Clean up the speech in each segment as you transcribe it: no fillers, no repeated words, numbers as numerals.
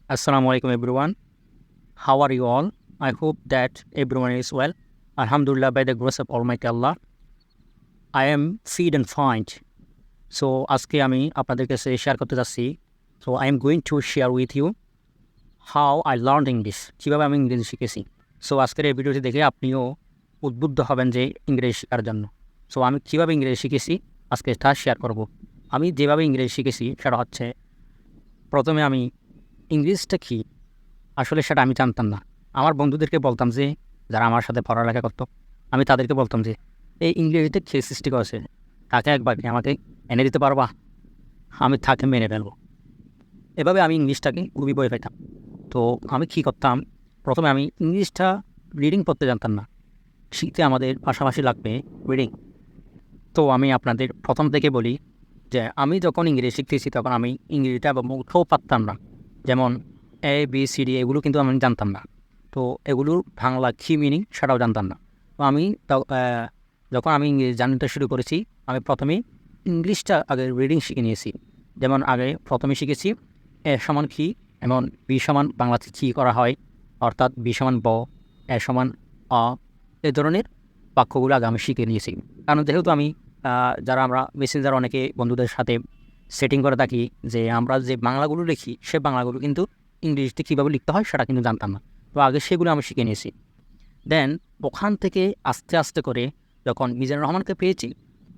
Assalamu alaikum everyone. How are you all? I hope that everyone is well. Alhamdulillah, by the grace of Almighty Allah, I am fit and fine. So আজকে আমি আপনাদের কাছে share করতে যাচ্ছি। So I am going to share with you how I learned English. কিভাবে আমি ইংরেজি শিখেছি। So আজকের এই ভিডিওটি দেখে আপনিও উদ্বুদ্ধ হবেন যে ইংরেজি শেখার জন্য। So আমি কিভাবে ইংরেজি শিখেছি আজকে তা শেয়ার করব। আমি যেভাবে ইংরেজি শিখেছি সেটা হচ্ছে প্রথমে আমি ইংলিশটা কি আসলে সেটা আমি জানতাম না। আমার বন্ধুদেরকে বলতাম যে যারা আমার সাথে পড়ালেখা করতো, আমি তাদেরকে বলতাম যে এই ইংরেজিতে কে সৃষ্টি করেছে, তাকে একবার কি আমাকে এনে দিতে পারবা, আমি তাকে মেনে ফেলবো। এভাবে আমি ইংলিশটাকে খুবই ভয় পেতাম। তো আমি কী করতাম, প্রথমে আমি ইংলিশটা রিডিং পড়তে জানতাম না। শিখতে আমাদের পাশাপাশি লাগবে রিডিং। তো আমি আপনাদের প্রথম থেকে বলি যে আমি যখন ইংরেজি শিখতেছি তখন আমি ইংরেজিটা মুখেও পারতাম না। যেমন ABCD এগুলো কিন্তু আমি জানতাম না। তো এগুলোর বাংলা কী মিনিং সেটাও জানতাম না। তো আমি যখন আমি ইংরেজি জানতে শুরু করেছি, আমি প্রথমে ইংলিশটা আগে রিডিং শিখে নিয়েছি। যেমন আগে প্রথমে শিখেছি এ সমান কি, এমন বি সমান বাংলাতে কী করা হয়, অর্থাৎ বি সমান ব, এ সমান অ, এ ধরনের বাক্যগুলো আগে আমি শিখে নিয়েছি। কারণ যেহেতু আমি যারা আমরা মেসেঞ্জার অনেকে বন্ধুদের সাথে সেটিং করে থাকি যে আমরা যে বাংলাগুলো লিখি সে বাংলাগুলো কিন্তু ইংরেজিতে কীভাবে লিখতে হয় সেটা কিন্তু জানতাম না। তো আগে সেগুলো আমি শিখে নিয়েছি। দেন ওখান থেকে আস্তে আস্তে করে যখন মিজানুর রহমানকে পেয়েছি,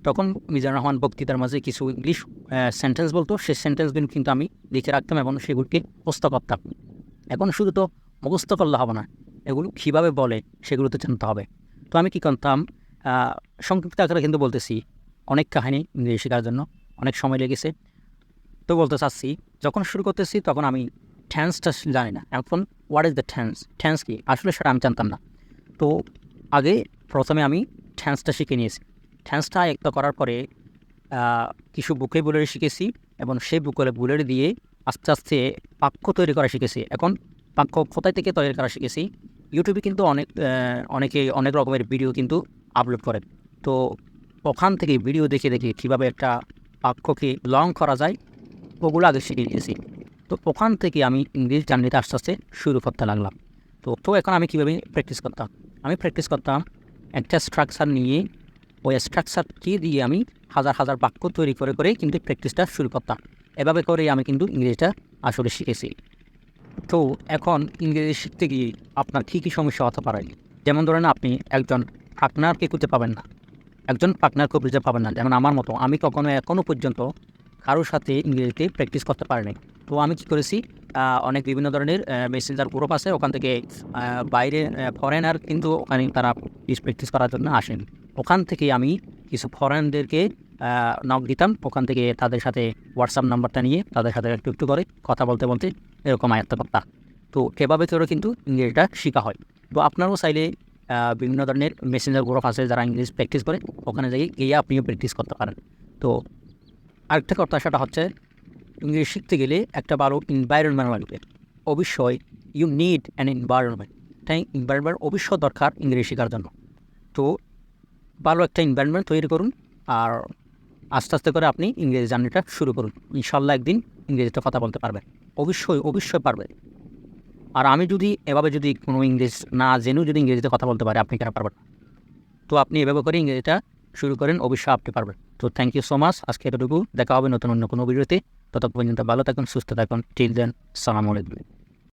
তখন মিজানুর রহমান বক্তৃতার মাঝে কিছু ইংলিশ সেন্টেন্স বলতো, সেই সেন্টেন্সগুলো কিন্তু আমি লিখে রাখতাম এবং সেগুলিকে মুখস্থ করতাম। এখন শুধু তো মুখস্থ করলে হবে না, এগুলো কীভাবে বলে সেগুলো তো জানতে হবে। তো আমি কী করতাম, সংক্ষিপ্ত আকারে কিন্তু বলতেছি, অনেক কাহিনী ইংরেজি শেখার জন্য অনেক সময় লেগেছে। তো বলতে চাচ্ছি, যখন শুরু করতেছি তখন আমি টেন্সটা জানি না। এখন হোয়াট ইজ দ্য টেন্স কি আসলে সেটা আমি জানতাম না। তো আগে প্রথমে আমি টেন্সটা শিখে নিয়েছি। টেন্সটা আয়ত্ত করার পরে কিছু বুকে বুলেট শিখেছি এবং সেই বুলেট দিয়ে আস্তে আস্তে বাক্য তৈরি করা শিখেছি। এখন বাক্য কোথায় থেকে তৈরি করা শিখেছি, ইউটিউবে কিন্তু অনেকে অনেক রকমের ভিডিও কিন্তু আপলোড করে। তো ওখান থেকে ভিডিও দেখে দেখে কীভাবে একটা বাক্যকে লং করা যায় ওগুলো আগে শিখে নিয়েছি। তো ওখান থেকে আমি ইংলিশ জার্নিতে আস্তে আস্তে শুরু করতে লাগলাম। তো এখন আমি কীভাবে প্র্যাকটিস করতাম, আমি প্র্যাকটিস করতাম একটা স্ট্রাকচার নিয়ে, ওই স্ট্রাকচারটি দিয়ে আমি হাজার হাজার বাক্য তৈরি করে করে কিন্তু প্র্যাকটিসটা শুরু করতাম। এভাবে করেই আমি কিন্তু ইংরেজিটা আসলে শিখেছি। তো এখন ইংরেজি শিখতে গিয়ে আপনার কী কী সমস্যা হতে পারে, যেমন ধরেন আপনি একজন পার্টনারকে খুঁজে পাবেন না, একজন পার্টনারকে খুঁজে পাবেন না। যেমন আমার মতো আমি এখনও পর্যন্ত কারোর সাথে ইংরেজিতে প্র্যাকটিস করতে পারিনি। তো আমি কী করেছি, অনেক বিভিন্ন ধরনের মেসেঞ্জার গ্রুপ আছে, ওখান থেকে বাইরে ফরেনার কিন্তু ওখানে তারা প্র্যাকটিস করার জন্য আসেন। ওখান থেকে আমি কিছু ফরেনদেরকে নক দিতাম, ওখান থেকে তাদের সাথে হোয়াটসঅ্যাপ নাম্বারটা নিয়ে তাদের সাথে একটু একটু করে কথা বলতে বলতে এরকম আয়ত্ত করতাম। তো এভাবে করে কিন্তু ইংরেজিটা শেখা হয়। তো আপনারাও চাইলে বিভিন্ন ধরনের মেসেঞ্জার গ্রুপ আছে যারা ইংলিশ প্র্যাকটিস করে, ওখানে গিয়ে আপনিও প্র্যাকটিস করতে পারেন। তো আরেকটা কথা, সেটা হচ্ছে ইংলিশ শিখতে গেলে একটা ভালো এনভায়রনমেন্ট লাগবে। অবশ্যই ইউ নিড অ্যান এনভায়রনমেন্ট। তাই এনভায়রনমেন্ট অবশ্যই দরকার ইংরেজি শেখার জন্য। তো ভালো একটা এনভায়রনমেন্ট তৈরি করুন আর আস্তে আস্তে করে আপনি ইংরেজি জার্নিটা শুরু করুন। ইনশাল্লাহ একদিন ইংরেজিতে কথা বলতে পারবেন, অবশ্যই পারবেন। আর আমি এভাবে কোনো ইংরেজ না জেনেও যদি ইংরেজিতে কথা বলতে পারি, আপনি কেন পারবেন? তো আপনি এভাবে করে ইংরেজিটা শুরু করেন, অবশ্যই আপনি পারবেন। তো থ্যাংক ইউ সো মাচ। আজকে এতটুকু, দেখা হবে নতুন অন্য কোনো ভিডিওতে। ততক্ষণ পর্যন্ত ভালো থাকুন, সুস্থ থাকুন। টিল দেন, সালামু আলাইকুম।